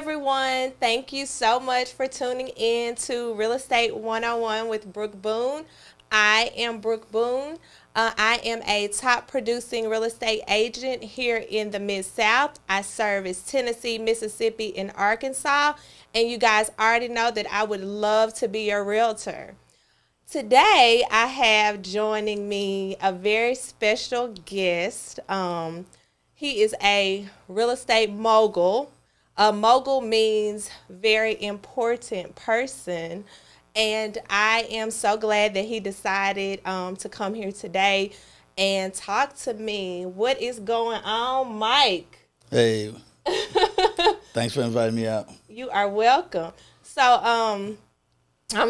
everyone. Thank you so much for tuning in to Real Estate 101 with Brooke Boone. I am Brooke Boone. I am a top producing real estate agent here in the Mid South. I service Tennessee, Mississippi, and Arkansas. And you guys already know that I would love to be your realtor. Today, I have joining me a very special guest. He is a real estate mogul. A mogul means very important person. And I am so glad that he decided to come here today and talk to me. What is going on, Mike? Hey, thanks for inviting me out. You are welcome. So, I'm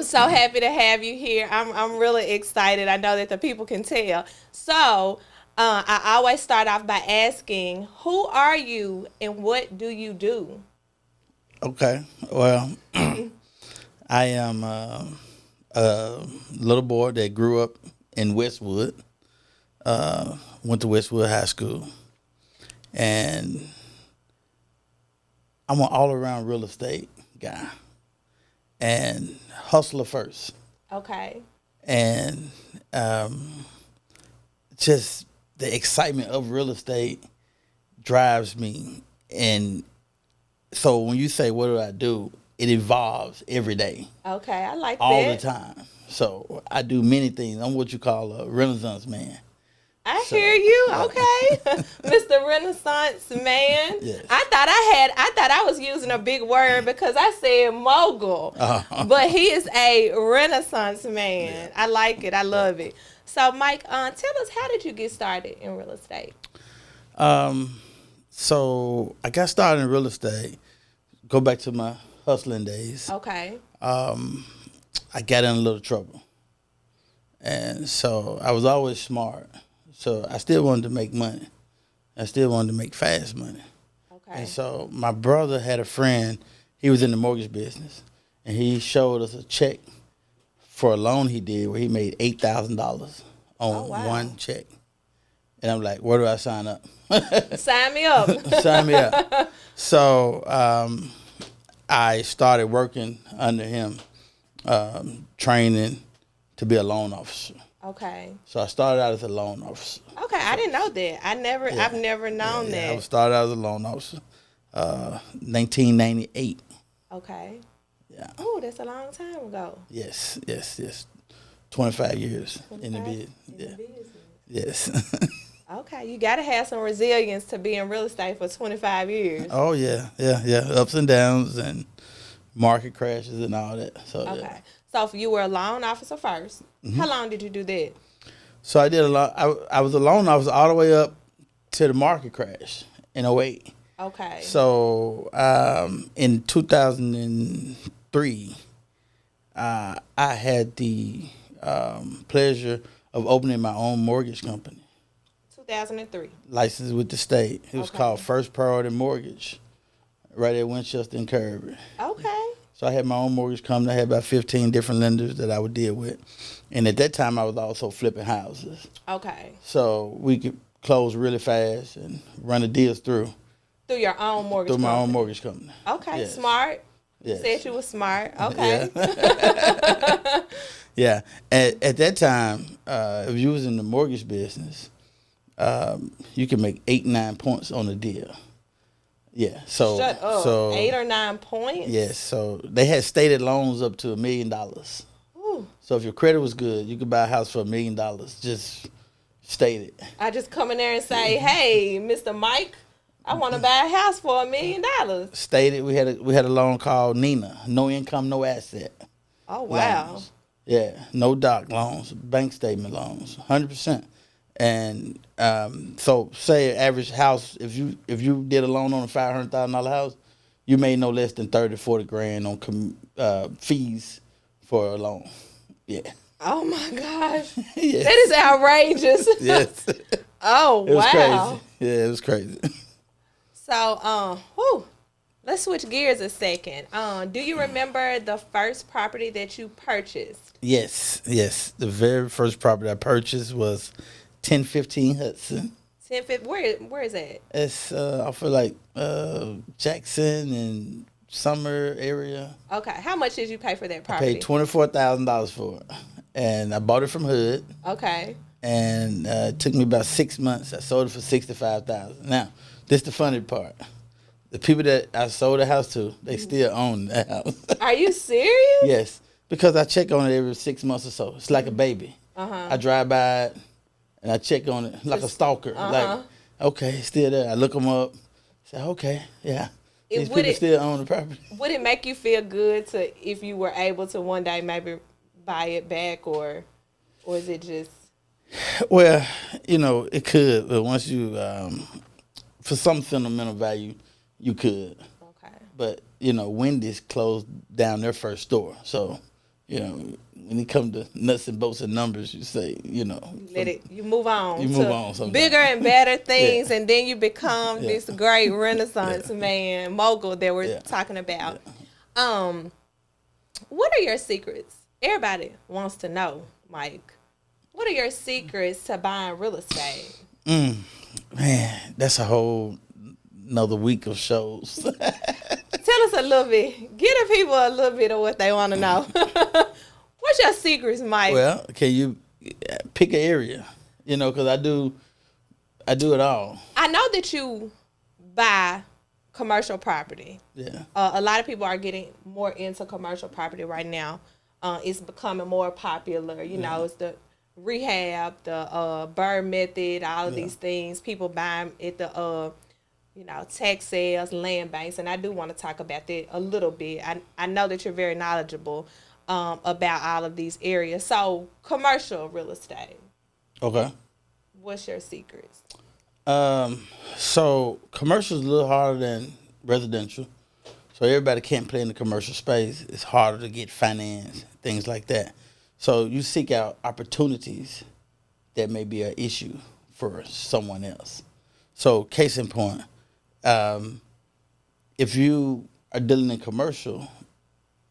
so happy to have you here. I'm really excited. I know that the people can tell. So, I always start off by asking, who are you and what do you do? Okay, well, I am a little boy that grew up in Westwood, went to Westwood High School, and I'm an all-around real estate guy and hustler first. Okay. And just the excitement of real estate drives me. And so when you say, what do? It evolves every day. Okay, I like all that. the time. So I do many things. I'm what you call a Renaissance man. I hear you. Okay. Mr. Renaissance man. Yes. I thought I was using a big word because I said mogul. But he is a Renaissance man. Yeah. I like it. I love it. So Mike, tell us, how did you get started in real estate? So I got started in real estate. Go back to my hustling days. Okay. I got in a little trouble. And so I was always smart. So I still wanted to make money. I still wanted to make fast money. Okay. And so my brother had a friend. He was in the mortgage business. And he showed us a check for a loan he did where he made $8,000 on one check. And I'm like, where do I sign up? Sign me up. Sign me up. So I started working under him, training to be a loan officer. Okay. So I started out as a loan officer. Okay, I didn't know that. I've never known that. I started out as a loan officer, 1998. Okay. Yeah. Oh, that's a long time ago. Yes. 25 years 25 in the business. Yes. Okay, you got to have some resilience to be in real estate for 25 years. Oh, yeah. Ups and downs and market crashes and all that. So, okay. Yeah. So if you were a loan officer first, how long did you do that? So I did a lot. I was a loan officer all the way up to the market crash in '08. Okay. So in 2003, I had the pleasure of opening my own mortgage company. 2003. Licensed with the state. It was called First Priority Mortgage, right at Winchester and Kirby. Okay. So I had my own mortgage company. I had about 15 different lenders that I would deal with. And at that time, I was also flipping houses. Okay. So we could close really fast and run the deals through. Through your own mortgage company? Through my own mortgage company. Okay, yes. Smart. Yes. You said you were smart. Okay. Yeah. Yeah. At that time, if you was in the mortgage business, you could make 8, 9 points on a deal. Yeah. So shut up. So 8 or 9 points? Yes. So they had stated loans up to $1 million. Ooh. So if your credit was good, you could buy a house for $1 million. Just stated. I just come in there and say, hey, Mr. Mike, I want to buy a house for $1 million. Stated. We had a loan called Nina, no income, no asset. Oh wow. Loans. Yeah. No doc loans, bank statement loans, 100%. And so say average house, if you did a loan on a $500,000 house, you made no less than 30, 40 grand on fees for a loan. Yeah. Oh my gosh. Yes. That is outrageous. Yes. Oh, it was wow. crazy. Yeah, it was crazy. So, let's switch gears a second. Do you remember the first property that you purchased? Yes. The very first property I purchased was 1015 Hudson. 1050. Where is that? It's I feel like Jackson and Summer area. Okay. How much did you pay for that I property? paid $24,000 for it, and I bought it from Hood. Okay. And it took me about 6 months. I sold it for $65,000. Now, this the funny part. The people that I sold the house to, they still own the house. Are you serious? Yes, because I check on it every 6 months or so. It's like a baby. I drive by it and I check on it like a stalker. Like, okay, it's still there. I look them up. Say, okay, yeah. These people still own the property. Would it make you feel good to if you were able to one day maybe buy it back, or is it just? Well, it could, but once you, for some sentimental value, you could. Okay. But, Wendy's closed down their first store. So, when it comes to nuts and bolts and numbers, you say, you move on. You move on sometimes. Bigger and better things, and then you become this great Renaissance man, mogul that we're talking about. Yeah. What are your secrets? Everybody wants to know, Mike. What are your secrets to buying real estate? Man, that's a whole another week of shows. Tell us a little bit. Give the people a little bit of what they want to know. What's your secrets, Mike? Well, can you pick an area? Because I do it all. I know that you buy commercial property. Yeah. A lot of people are getting more into commercial property right now. It's becoming more popular. Know, it's the rehab, the BRRRR method, all of these things. People buy them at the tax sales, land banks, and I do want to talk about that a little bit. I know that you're very knowledgeable about all of these areas. So, commercial real estate. Okay. What's your secrets? So commercial is a little harder than residential. So everybody can't play in the commercial space. It's harder to get finance, things like that. So you seek out opportunities that may be an issue for someone else. So case in point, if you are dealing in commercial,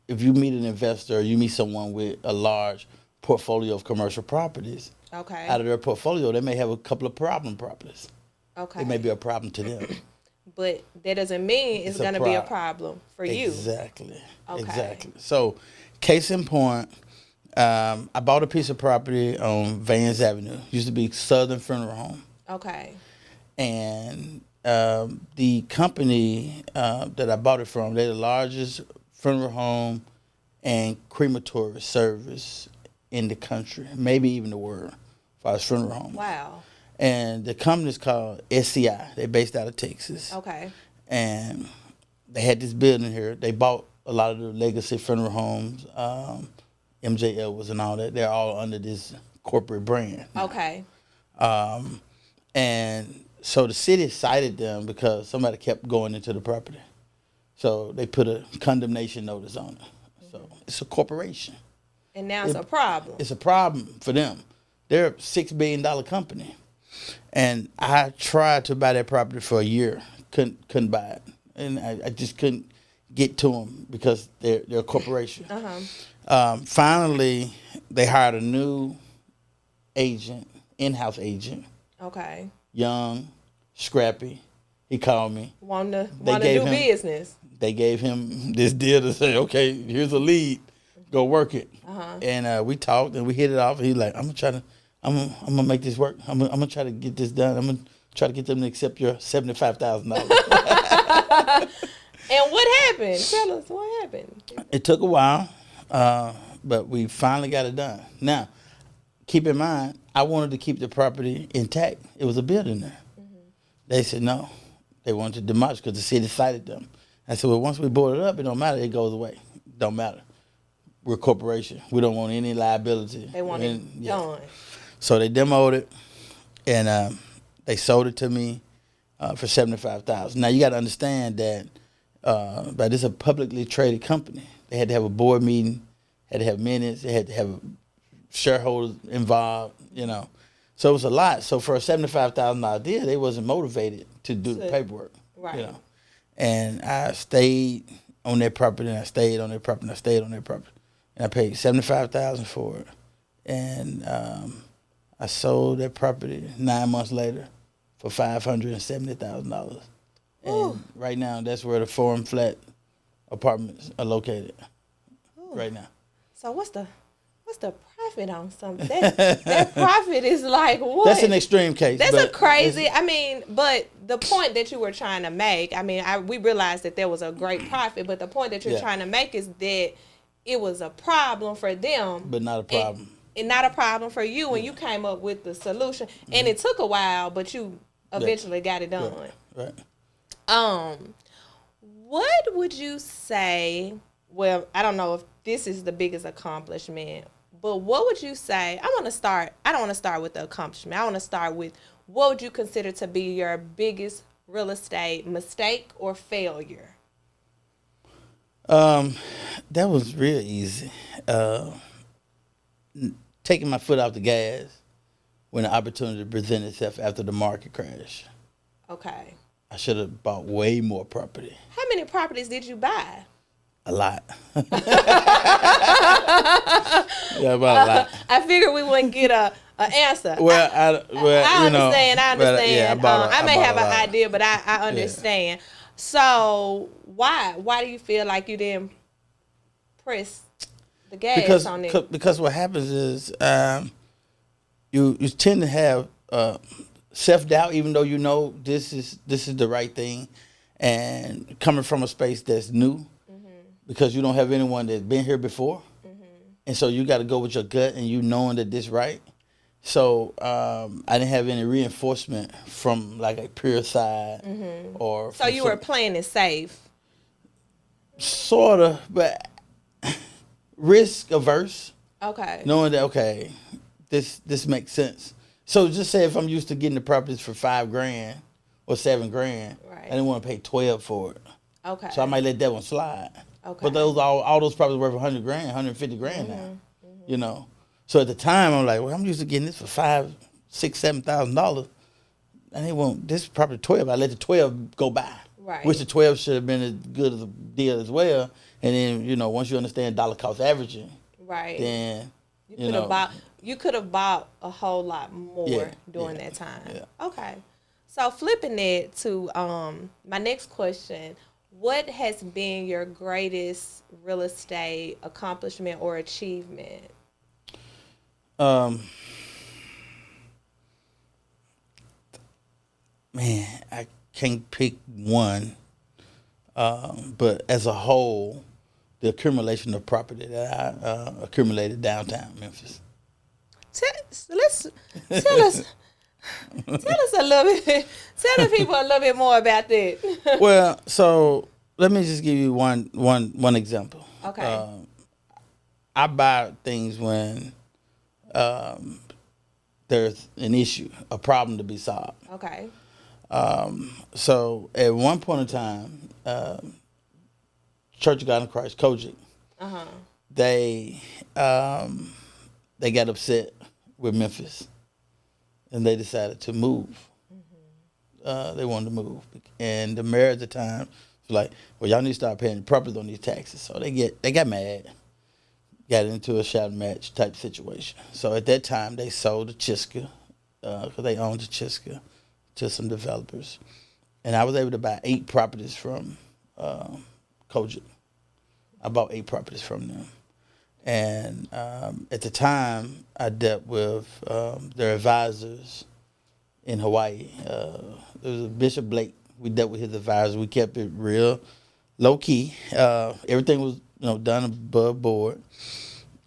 if you meet an investor, you meet someone with a large portfolio of commercial properties, okay, out of their portfolio, they may have a couple of problem properties. Okay. It may be a problem to them. But that doesn't mean it's going to be a problem for you. Exactly. Okay. Exactly. So, case in point, I bought a piece of property on Vans Avenue. Used to be Southern Funeral Home. Okay. And the company that I bought it from, they're the largest funeral home and crematory service in the country, maybe even the world, as far as funeral homes. Wow. And the company's called SCI. They're based out of Texas. Okay. And they had this building here. They bought a lot of the legacy funeral homes, MJ Edwards and all that. They're all under this corporate brand. Okay. And so the city cited them because somebody kept going into the property. So they put a condemnation notice on it. So it's a corporation. And now it's a problem. It's a problem for them. They're a $6 billion company. And I tried to buy that property for a year. Couldn't buy it. And I just couldn't get to them because they're a corporation. Finally, they hired a new agent, in-house agent. Okay. Young, scrappy. He called me. Want to do business. They gave him this deal to say, okay, here's a lead. Go work it. And we talked and we hit it off. And he's like, I'm gonna make this work. I'm gonna try to get this done. I'm gonna try to get them to accept your $75,000. And what happened? Tell us what happened. It took a while, but we finally got it done. Now, keep in mind, I wanted to keep the property intact. It was a building there. They said no. They wanted to demolish because the city cited them. I said, well, once we board it up, it don't matter. It goes away. Don't matter. We're a corporation. We don't want any liability. They want it done. So they demoed it, and they sold it to me for $75,000. Now you got to understand that, but it's a publicly traded company. They had to have a board meeting, had to have minutes, they had to have shareholders involved. So it was a lot. So for a $75,000 deal, they wasn't motivated to do the paperwork. Right. And I stayed on that property, and I stayed on that property, and I stayed on that property, and I paid $75,000 for it, and I sold that property 9 months later for $570,000. And right now, that's where the 4 and flat apartments are located Ooh. right now. So what's the profit on something? That profit is like what? That's an extreme case. That's a crazy. I mean, but the point that you were trying to make, I mean, we realized that there was a great profit, but the point that you're trying to make is that it was a problem for them, but not a problem. And not a problem for you when you came up with the solution. And it took a while, but you eventually got it done. Right. What would you say? Well, I don't know if this is the biggest accomplishment, but what would you say? I don't want to start with the accomplishment. I want to start with what would you consider to be your biggest real estate mistake or failure? That was real easy. Taking my foot off the gas when the opportunity presented itself after the market crash. Okay. I should have bought way more property. How many properties did you buy? A lot. Yeah, about a lot. I figured we wouldn't get a answer. Well, I understand. I understand. I may have an idea, but I understand. Yeah. So why do you feel like you didn't press the gas on it? Because what happens is you tend to have self-doubt, even though you know this is the right thing, and coming from a space that's new, because you don't have anyone that's been here before, and so you got to go with your gut and you knowing that this right. So I didn't have any reinforcement from like a peer side or. So you were playing it safe. Sorta, but risk averse. Okay. Knowing that this makes sense. So just say if I'm used to getting the properties for $5,000 or $7,000, right. I didn't want to pay 12 for it. Okay. So I might let that one slide. Okay. But all those properties worth $100,000, $150,000 now. You know. So at the time I'm like, well, I'm used to getting this for $5,000, $6,000, $7,000. And they want this property 12. I let the 12 go by. Right. Which the 12 should have been as good as a deal as well. And then, once you understand dollar cost averaging, right. Then you could have bought a whole lot more during that time. Yeah. Okay. So flipping it to my next question, what has been your greatest real estate accomplishment or achievement? Man, I can't pick one. But as a whole, the accumulation of property that I accumulated downtown Memphis. Tell us a little bit. Tell the people a little bit more about that. Well, so let me just give you one example. Okay. I buy things when there's an issue, a problem to be solved. Okay. So at one point in time, Church of God in Christ, Kojic, they got upset with Memphis, and they decided to move. They wanted to move, and the mayor at the time was like, "Well, y'all need to start paying property on these taxes." So they got mad, got into a shouting match type situation. So at that time, they sold the Chiska, because they owned the Chiska, to some developers, and I was able to buy 8 properties from Kojic. I bought 8 properties from them. And at the time, I dealt with their advisors in Hawaii. There was a Bishop Blake. We dealt with his advisors. We kept it real low key. Everything was done above board,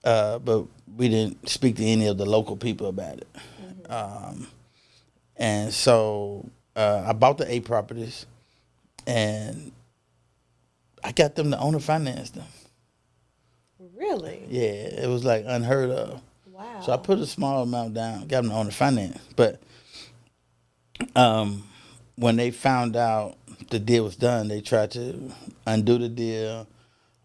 but we didn't speak to any of the local people about it. And so I bought the 8 properties, and I got them to owner finance them. Really? Yeah, it was like unheard of. Wow. So I put a small amount down, got them to owner finance. But when they found out the deal was done, they tried to undo the deal.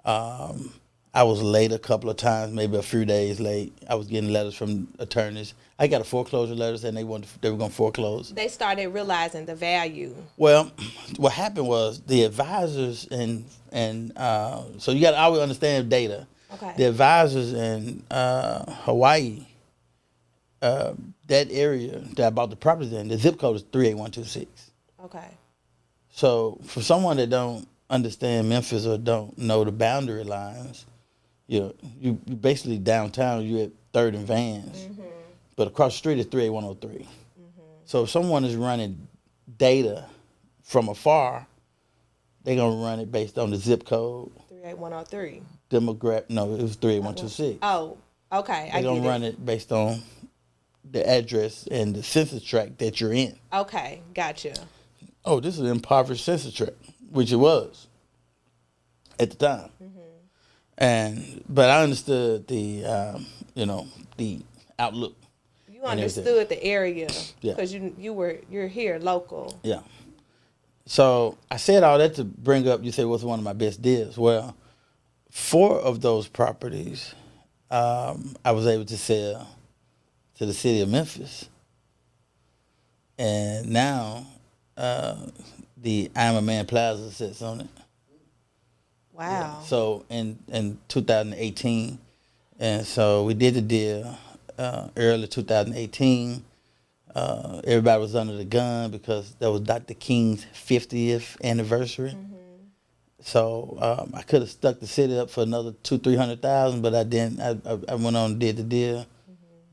I was late a couple of times, maybe a few days late. I was getting letters from attorneys. I got a foreclosure letter saying they were going to foreclose. They started realizing the value. Well, what happened was the advisors and so you got to always understand data. Okay. The advisors in Hawaii, that area that I bought the properties in, the zip code is 38126. Okay. So for someone that don't understand Memphis or don't know the boundary lines, you basically downtown. You at Third and Vans, but across the street is 38103. So if someone is running data from afar, they're gonna run it based on the zip code, 38103. demographic. No, it was 38126. Oh, okay. They're gonna run it based on the address and the census tract that you're in. Okay, gotcha. Oh, this is an impoverished census tract, which it was at the time. But I understood the the outlook. You understood the area Yeah. because you're here local. Yeah. So I said all that to bring up. You say what's one of my best deals? Well, 4 of those properties I was able to sell to the city of Memphis, and now the I'm a Man Plaza sits on it. Wow. Yeah. So in 2018, and so we did the deal early 2018. Everybody was under the gun because that was Dr. King's 50th anniversary. So I could have stuck the city up for another 200,000-300,000, but I didn't. I went on and did the deal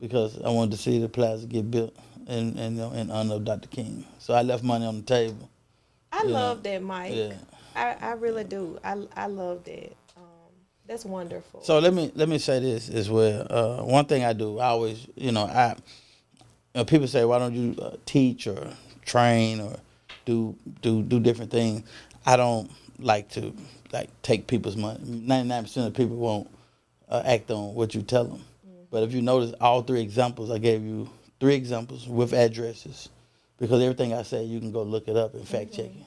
because I wanted to see the plaza get built in honor of Dr. King. So I left money on the table. I love that, Mike. Yeah. I really do. I love that. That's wonderful. So let me say this as well. One thing I do, I always, people say, why don't you teach or train or do different things? I don't like to take people's money. 99% of people won't act on what you tell them. But if you notice, all 3 examples, I gave you 3 examples with addresses, because everything I say you can go look it up and fact check it.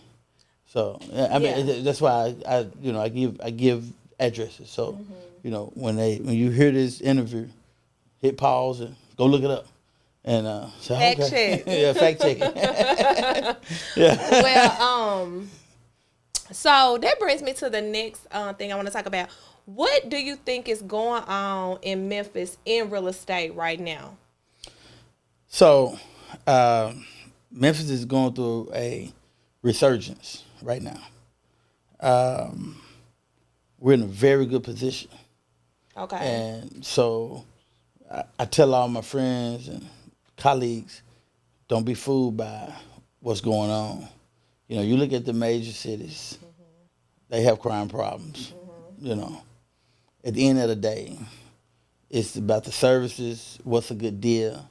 So I mean that's why I give addresses. So when you hear this interview, hit pause and go look it up. And say, fact check. Yeah, fact check it. Yeah. Well, so that brings me to the next thing I want to talk about. What do you think is going on in Memphis in real estate right now? So Memphis is going through a resurgence right now. We're in a very good position. Okay. And so I tell all my friends and colleagues, don't be fooled by what's going on. You look at the major cities, they have crime problems. At the end of the day, it's about the services, what's a good deal.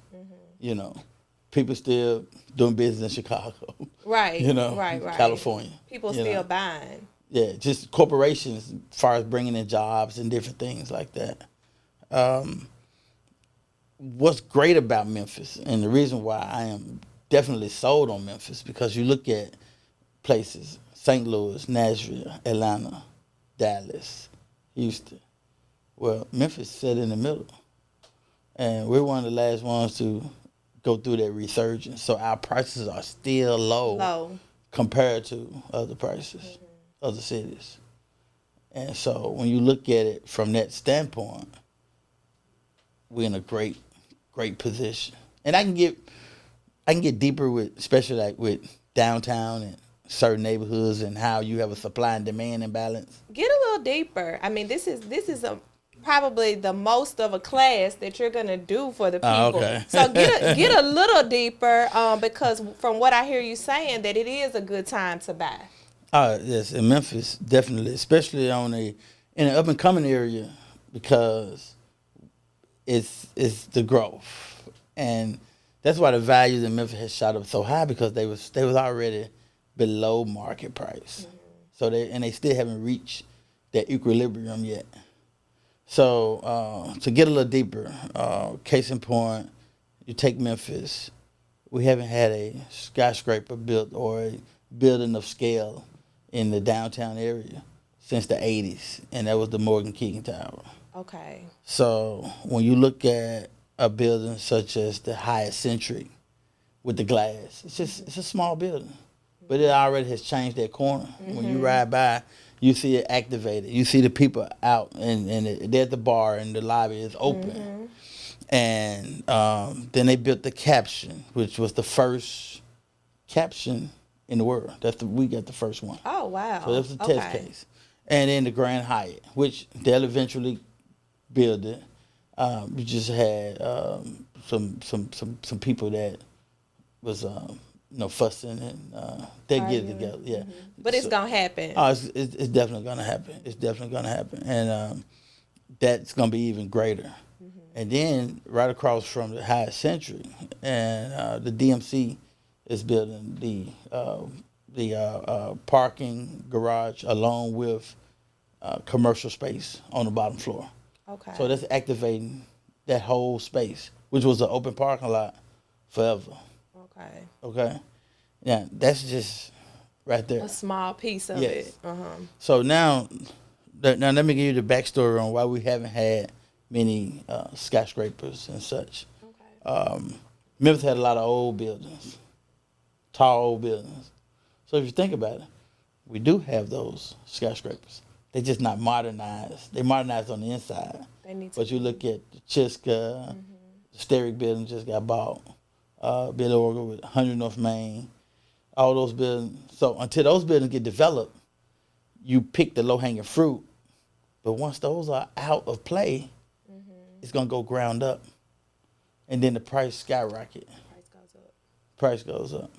People still doing business in Chicago. Right. Right. California. People still buying. Yeah, just corporations as far as bringing in jobs and different things like that. What's great about Memphis, and the reason why I am definitely sold on Memphis, because you look at places, St. Louis, Nashville, Atlanta, Dallas, Houston. Well, Memphis sat in the middle. And we're one of the last ones to go through that resurgence. So our prices are still low. Compared to other prices, other cities. And so when you look at it from that standpoint, we're in a great position. And I can get deeper with, especially like with downtown and certain neighborhoods and how you have a supply and demand imbalance. Get a little deeper. I mean, this is probably the most of a class that you're gonna do for the people. Okay. So get a little deeper, because from what I hear you saying, that it is a good time to buy. Yes, in Memphis, definitely, especially in an up and coming area, because it's the growth, and that's why the values in Memphis has shot up so high, because they was already below market price. So they still haven't reached that equilibrium yet. So to get a little deeper, case in point, you take Memphis. We haven't had a skyscraper built or a building of scale in the downtown area since the 80s, and that was the Morgan Keegan Tower. Okay. So when you look at a building such as the Hyatt Centric with the glass, it's a small building, but it already has changed that corner. When you ride by, you see it activated. You see the people out, and they're at the bar, and the lobby is open. And then they built the Caption, which was the first caption in the world. We got the first one. Oh, wow. So that's a test Okay. case. And then the Grand Hyatt, which they'll eventually build it. We just had some people that was fussing, and they get it Arguing. together. Yeah, But it's going to happen. oh, it's definitely gonna happen. It's definitely gonna happen, and that's gonna be even greater. And then right across from the Hyatt Century, and the DMC is building the parking garage along with commercial space on the bottom floor. Okay. So that's activating that whole space, which was an open parking lot forever. Okay. Okay, yeah, that's just right there. A small piece of Yes. it. So now let me give you the backstory on why we haven't had many skyscrapers and such. Okay. Memphis had a lot of old buildings, tall old buildings. So if you think about it, we do have those skyscrapers. They're just not modernized. They modernized on the inside. They need to. But you look at the Chiska, the Steric building just got bought, Billy Orgel with 100 North Main, all those buildings. So until those buildings get developed, you pick the low-hanging fruit. But once those are out of play, it's going to go ground up. And then the price skyrocket. Price goes up. Price goes up.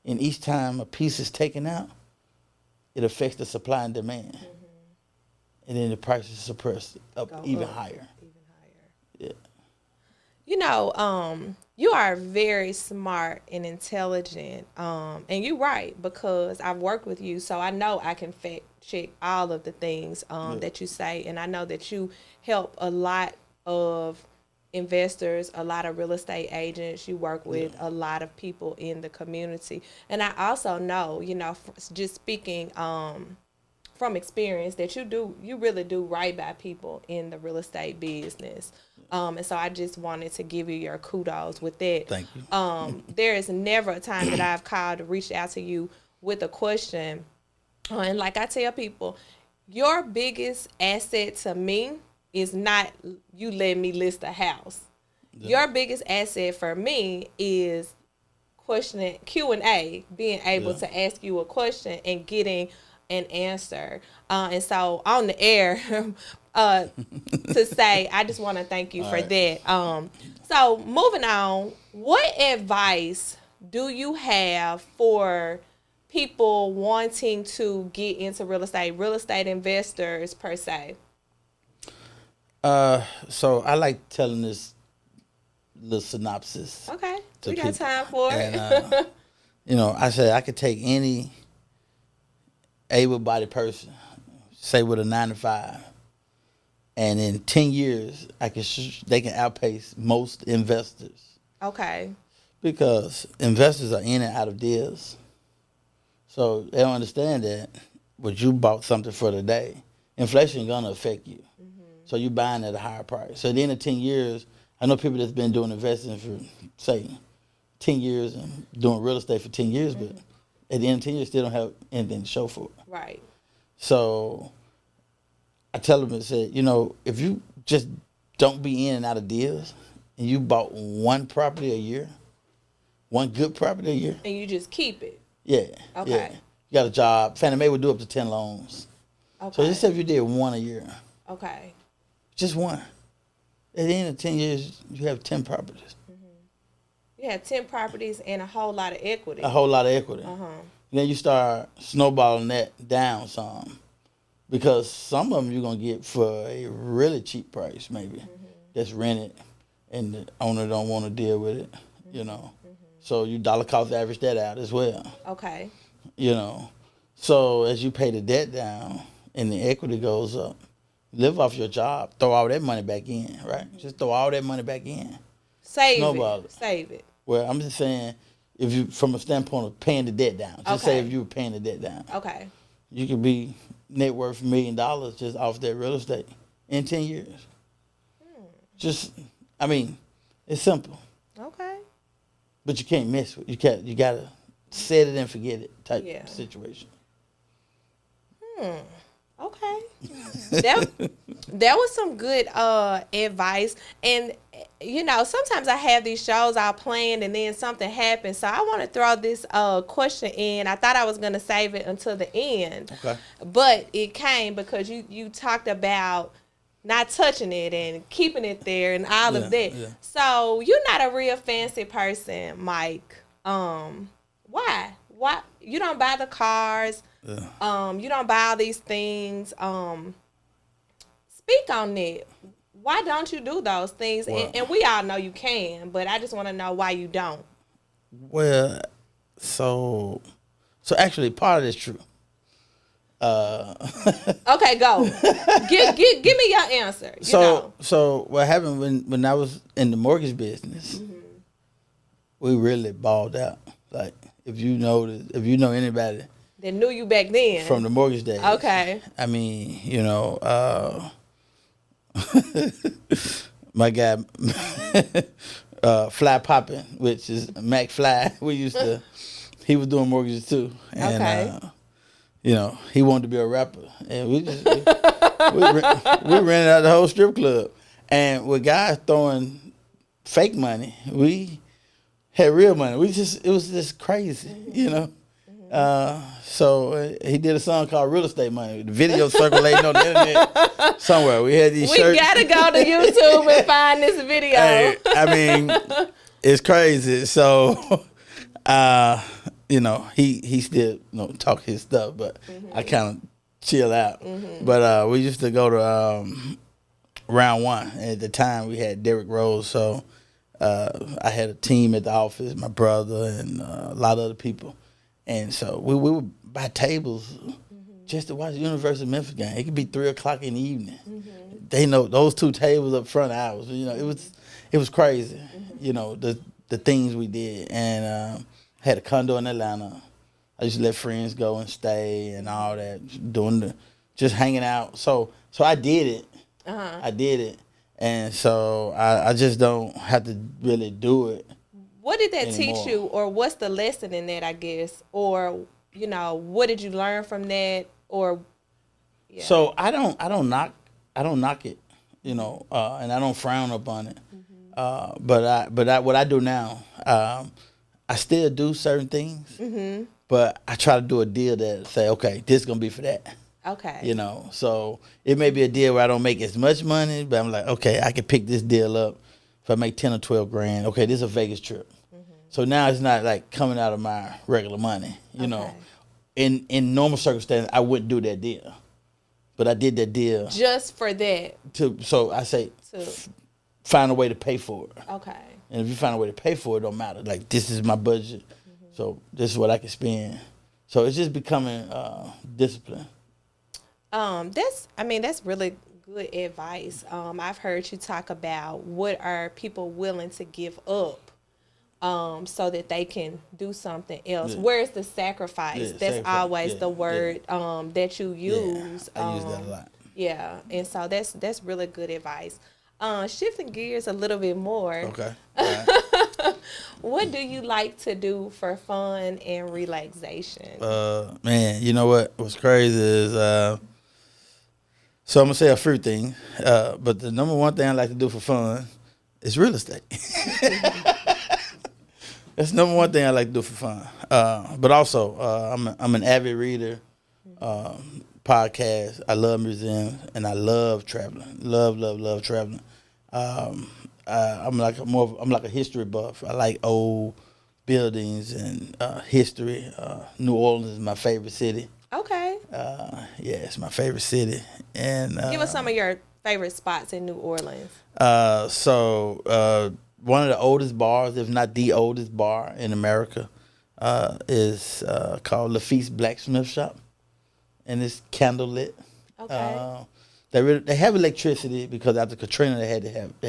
And each time a piece is taken out, it affects the supply and demand. And then the price is suppressed up Go even up. higher. Even higher. Yeah. You know, you are very smart and intelligent. And you're right, because I've worked with you, so I know I can fact check all of the things that you say. And I know that you help a lot of investors, a lot of real estate agents. You work with a lot of people in the community. And I also know, just speaking from experience, that you really do right by people in the real estate business. And so I just wanted to give you your kudos with that. Thank you. There is never a time that I've called or reached out to you with a question. And like I tell people, your biggest asset to me is not you let me list a house. Your biggest asset for me is questioning Q&A, being able to ask you a question and getting an answer. And so on the air, to say, I just want to thank you for that. So moving on, what advice do you have for people wanting to get into real estate investors per se? So I like telling this little synopsis. Okay, to we got people. time for it. And, I said I could take any able-bodied person, say with a 9 to 5, and in 10 years, they can outpace most investors. Okay. Because investors are in and out of deals. So they don't understand that when you bought something for the day, inflation is going to affect you. So you're buying at a higher price. So at the end of 10 years, I know people that's been doing investing for, say, 10 years and doing real estate for 10 years, but at the end of 10 years, still don't have anything to show for it. Right. So I tell them, I said, if you just don't be in and out of deals and you bought one property a year, one good property a year. And you just keep it. Yeah. Okay. Yeah. You got a job. Fannie Mae would do up to 10 loans. Okay. So just say if you did one a year. Okay. Just one. At the end of 10 years, you have 10 properties. You have 10 properties and a whole lot of equity. A whole lot of equity. Uh-huh. Then you start snowballing that down some. Because some of them you're going to get for a really cheap price, maybe. That's rented and the owner don't want to deal with it, So you dollar cost average that out as well. Okay. So as you pay the debt down and the equity goes up, live off your job, throw all that money back in, right? Just throw all that money back in. Snowball it. Save it. Well, I'm just saying, if you, from a standpoint of paying the debt down, just say if you were paying the debt down. Okay. You could be net worth $1 million just off that real estate in 10 years. It's simple. Okay. But you can't mess with it. You gotta set it and forget it type situation. Okay. That that was some good advice. And sometimes I have these shows I'll plan and then something happens. So I want to throw this question in. I thought I was gonna save it until the end. Okay. But it came because you talked about not touching it and keeping it there and all Yeah, of that. yeah. So you're not a real fancy person, Mike. Why? Why you don't buy the cars? Yeah. You don't buy all these things. Speak on it. Why don't you do those things? Well, And we all know you can, but I just want to know why you don't. well, so actually, part of this true. Okay, go. Give me your answer. So what happened when I was in the mortgage business? We really balled out. Like if you know anybody They knew you back then. from the mortgage days. Okay. I mean, my guy, Fly Poppin', which is Mac Fly. He was doing mortgages too, and Okay. He wanted to be a rapper, and we rented out the whole strip club, and with guys throwing fake money, we had real money. It was just crazy, So he did a song called "Real Estate Money." The video circulating on the internet somewhere. We had these We shirts. gotta go to YouTube and find this video. Hey, I mean, it's crazy. So, he still talk his stuff, but I kind of chill out. But we used to go to round one. And at the time, we had Derrick Rose, so I had a team at the office, my brother and a lot of other people, and so we would buy tables just to watch the University of Memphis game. It could be 3:00 in the evening. They know those two tables up front hours. It was crazy. The things we did, and had a condo in Atlanta. I used to let friends go and stay and all that, just hanging out. So I did it. I did it, and so I just don't have to really do it. What did that anymore. teach you, or what's the lesson in that? I guess, or what did you learn from that, or yeah. So I don't knock it, and I don't frown upon it. But what I do now, I still do certain things, but I try to do a deal that say, okay, this is gonna be for that. Okay. So it may be a deal where I don't make as much money, but I'm like, okay, I can pick this deal up if I make 10 or 12 grand. Okay, this is a Vegas trip. So now it's not like coming out of my regular money. Okay. In normal circumstances, I wouldn't do that deal, but I did that deal Just for that. so I say find a way to pay for it. Okay. And if you find a way to pay for it, it don't matter. Like, this is my budget, so this is what I can spend. So it's just becoming discipline. That's really good advice. I've heard you talk about what are people willing to give up, so that they can do something else. Yeah. Where's the sacrifice? Yeah, That's sacrifice. always Yeah, the word that you use. Yeah, I use that a lot. Yeah, and so that's really good advice. Shifting gears a little bit more. Okay. All right. What do you like to do for fun and relaxation? Man, you know what's crazy is so I'm gonna say a few things, but the number one thing I like to do for fun is real estate. That's the number one thing I like to do for fun. But also, I'm an avid reader, podcast. I love museums and I love traveling. Love traveling. I'm like a history buff. I like old buildings and history. New Orleans is my favorite city. Okay. Yeah, it's my favorite city. And Give us some of your favorite spots in New Orleans. One of the oldest bars, if not the oldest bar in America, is called Lafitte's Blacksmith Shop, and it's candle lit. Okay. They have electricity because after Katrina they had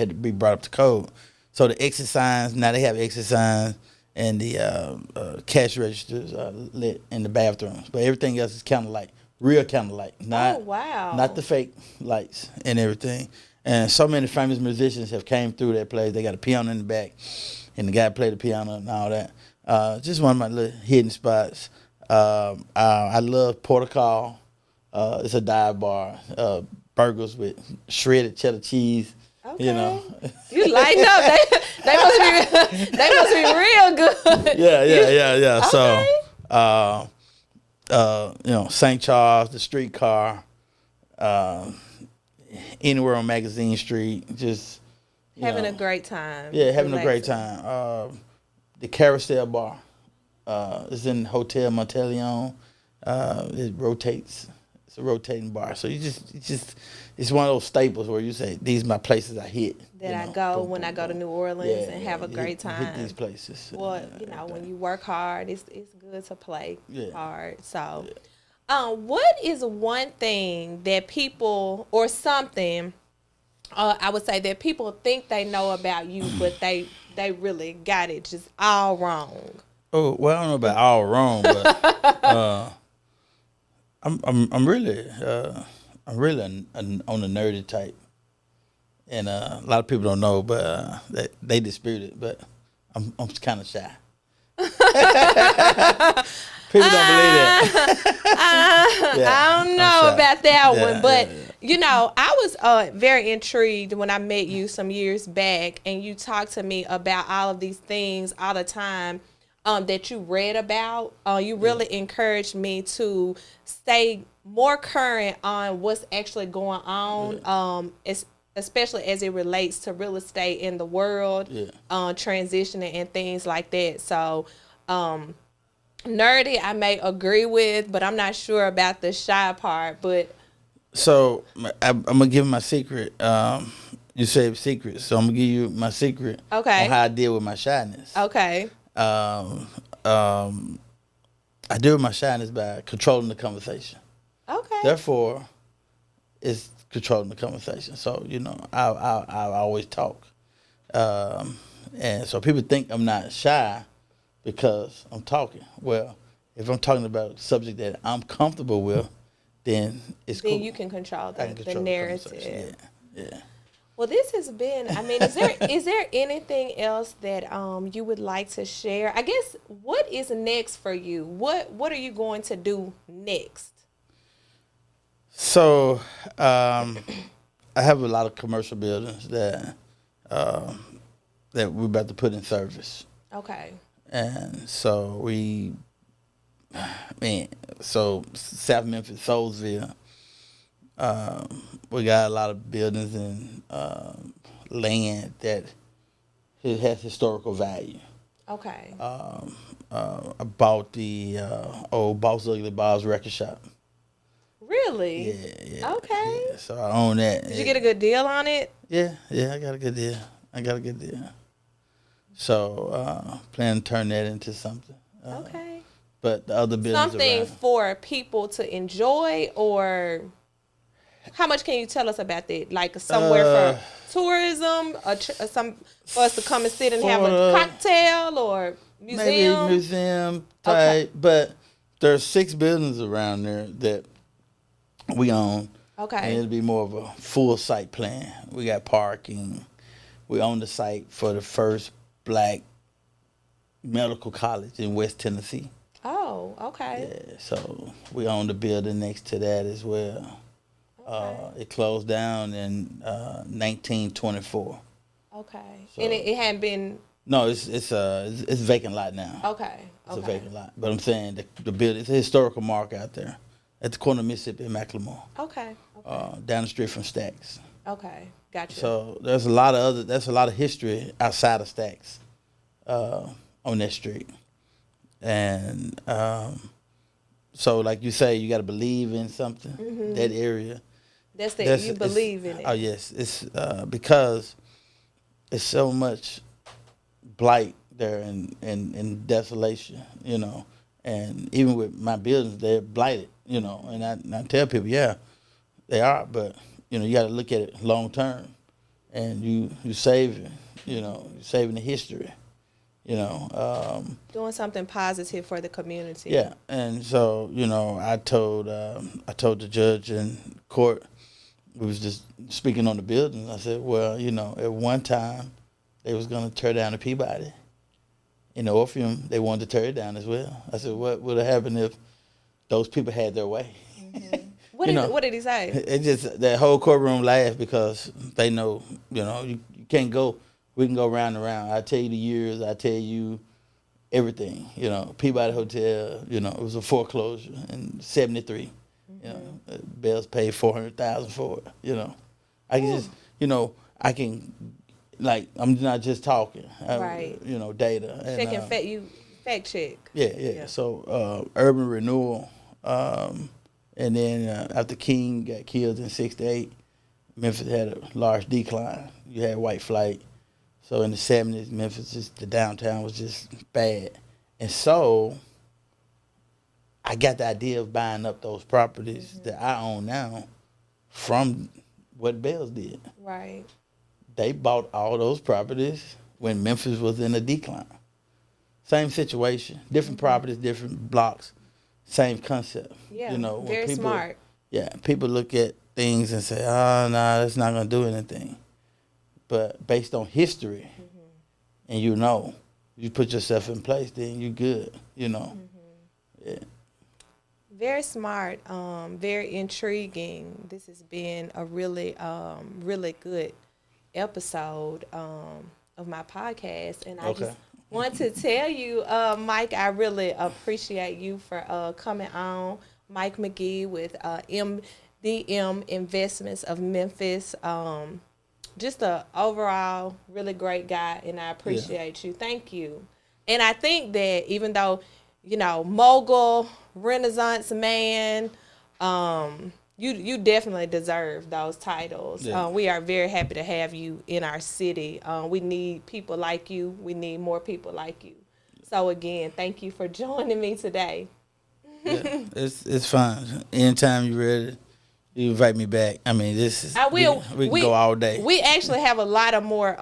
to be brought up to code. So the exit signs, now they have exit signs, and the cash registers are lit in the bathrooms, but everything else is candlelight, real candlelight, not not the fake lights and everything. And so many famous musicians have came through that place. They got a piano in the back, and the guy played the piano and all that. Just one of my little hidden spots. I love Port of Call. It's a dive bar. Burgers with shredded cheddar cheese. You know. Okay. You lighten up. They must be they must be real good. Yeah. So, Okay. St. Charles, the streetcar, uh, anywhere on Magazine Street, just Having a great time. yeah, having a great Relaxing. time. The Carousel Bar is in Hotel Monteleone. It rotates. It's a rotating bar, so it's one of those staples where you say these are my places I hit. That I go Boom, when boom, I go to boom. New Orleans and have a you great you hit time. these places. Well, when you work hard, it's good to play Yeah. hard. So, what is one thing that people or something I would say that people think they know about you, but they really got it just all wrong. Oh well, I don't know about all wrong, but I'm really on the nerdy type, and a lot of people don't know, but they dispute it. But I'm kind of shy. People don't believe that. I don't know shy. about that Yeah, one, but yeah. I was very intrigued when I met you some years back, and you talked to me about all of these things all the time that you read about. You really encouraged me to stay more current on what's actually going on, especially as it relates to real estate in the world, transitioning and things like that. So, nerdy, I may agree with, but I'm not sure about the shy part. But So I'm gonna give my secret. You say secret, so I'm gonna give you my secret Okay. on how I deal with my shyness. okay, Um, I deal with my shyness by controlling the conversation. okay, Therefore, it's controlling the conversation. So I always talk, and so people think I'm not shy because I'm talking. Well, if I'm talking about a subject that I'm comfortable with, then it's then cool. you can control I the, can the control the conversation. narrative. Yeah. Well, this has been. I mean, is there anything else that you would like to share? I guess what is next for you? What are you going to do next? So I have a lot of commercial buildings that we're about to put in service, Okay. and so so South Memphis, Soulsville, we got a lot of buildings and land that it has historical value. Okay. I bought the old Boss Ugly Bob's record shop. Really? Yeah. Okay. Yeah. So I own that. Did you get a good deal on it? Yeah, I got a good deal. So plan to turn that into something. Okay. But the other buildings Something around. for people to enjoy, or how much can you tell us about that? Like somewhere for tourism, or some for us to come and sit and have a cocktail, or Maybe museum? museum type, Okay. but there's 6 buildings around there that we own. And Okay. it'll be more of a full site plan. We got parking. We own the site for the first black medical college in West Tennessee. Oh, okay. Yeah, so we own the building next to that as well. Okay. It closed down in 1924. Okay. So- And it hadn't been. No, it's vacant lot now. Okay. It's a Okay. vacant lot. But I'm saying the building, it's a historical mark out there at the corner of Mississippi and McLemore, Okay. Okay. down the street from Stacks. Okay. Gotcha. So there's a lot of history outside of Stacks on that street. And so like you say, you got to believe in something, that area. That's that That's- you it's- believe in it. Oh, yes. It's because it's so much blight there and desolation, And even with my buildings, they're blighted, And I tell people, yeah, they are, but, you got to look at it long term. And you saving, you're saving the history, Doing something positive for the community. Yeah, and so I told the judge in court, we was just speaking on the building. I said, well, at one time they was gonna tear down the Peabody. In the Orpheum, they wanted to tear it down as well. I said, what would have happened if those people had their way? What did he say? It just that whole courtroom laughed because they know, you can't go. We can go round and round. I tell you the years. I tell you everything. Peabody Hotel. It was a foreclosure in '73. Bells paid $400,000 for it. I can just, I can, like, I'm not just talking. Right. Data. Checking fact check. Yeah. So urban renewal. And then after King got killed in '68, Memphis had a large decline. You had white flight. So in the '70s, Memphis, the downtown was just bad. And so I got the idea of buying up those properties that I own now from what Bells did. Right. They bought all those properties when Memphis was in a decline. Same situation, different properties, different blocks. Same concept. Yeah, when very people, smart. Yeah, people look at things and say, "Oh, no, that's not going to do anything." But based on history, and you put yourself in place, then you're good. Yeah. Very smart. Very intriguing. This has been a really, really good episode of my podcast, and I Okay. just want to tell you, Mike, I really appreciate you for coming on. Mike McGee with MDM Investments of Memphis. Just a overall really great guy, and I appreciate you. Thank you. And I think that even though, mogul, Renaissance man, you definitely deserve those titles. Yeah. We are very happy to have you in our city. We need people like you. We need more people like you. So again, thank you for joining me today. Yeah, it's fine. Anytime you're ready, you invite me back. I mean, this is I will. We can go all day. We actually have a lot of more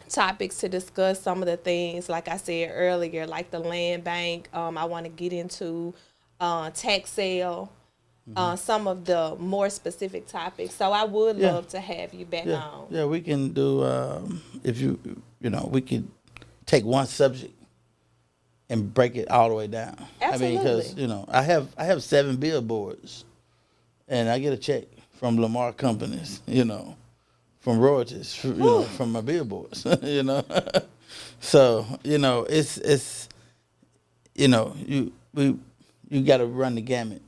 topics to discuss. Some of the things, like I said earlier, like the land bank. I want to get into tax sale. Some of the more specific topics. So I would love to have you back on. Yeah, we can do. If we could take one subject and break it all the way down. Absolutely. I mean, because I have 7 billboards, and I get a check from Lamar companies. From royalties. From my billboards. So it's you got to run the gamut.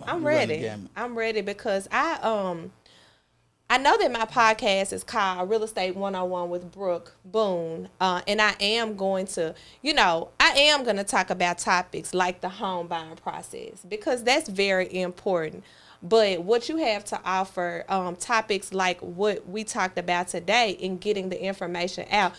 I'm ready. I'm ready because I know that my podcast is called Real Estate 101 with Brooke Boone. And I am going to, talk about topics like the home buying process because that's very important. But what you have to offer, topics like what we talked about today in getting the information out,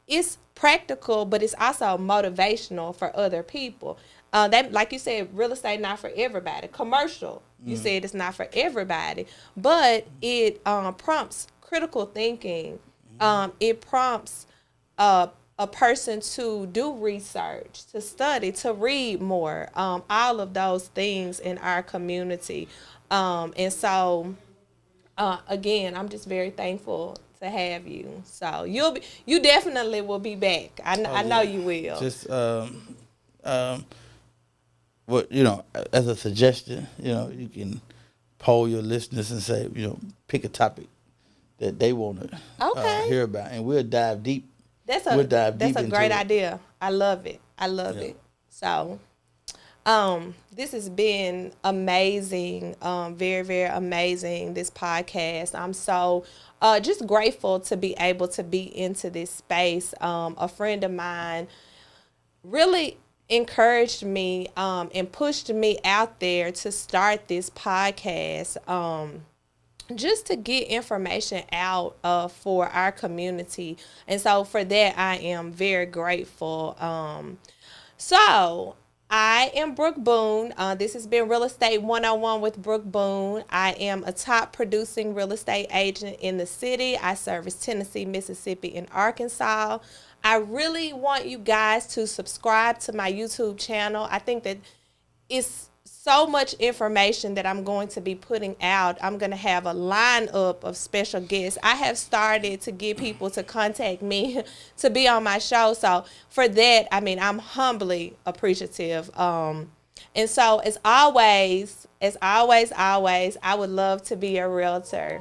it's practical, but it's also motivational for other people. That, like you said, real estate not for everybody. Commercial, you said it's not for everybody, but it prompts critical thinking. It prompts a person to do research, to study, to read more. All of those things in our community, and so again, I'm just very thankful to have you. So you definitely will be back. I know you will. Just as a suggestion, you can poll your listeners and say, pick a topic that they want to hear about, and we'll dive deep. That's a great idea. I love it. It. So, this has been amazing. Very, very amazing. This podcast. I'm so just grateful to be able to be into this space. A friend of mine really encouraged me and pushed me out there to start this podcast, just to get information out for our community. And so for that, I am very grateful. So I am Brooke Boone. This has been Real Estate 101 with Brooke Boone. I am a top producing real estate agent in the city. I service Tennessee, Mississippi, and Arkansas. I really want you guys to subscribe to my YouTube channel. I think that it's so much information that I'm going to be putting out. I'm going to have a lineup of special guests. I have started to get people to contact me to be on my show. So for that, I'm humbly appreciative. And so, always, I would love to be a realtor.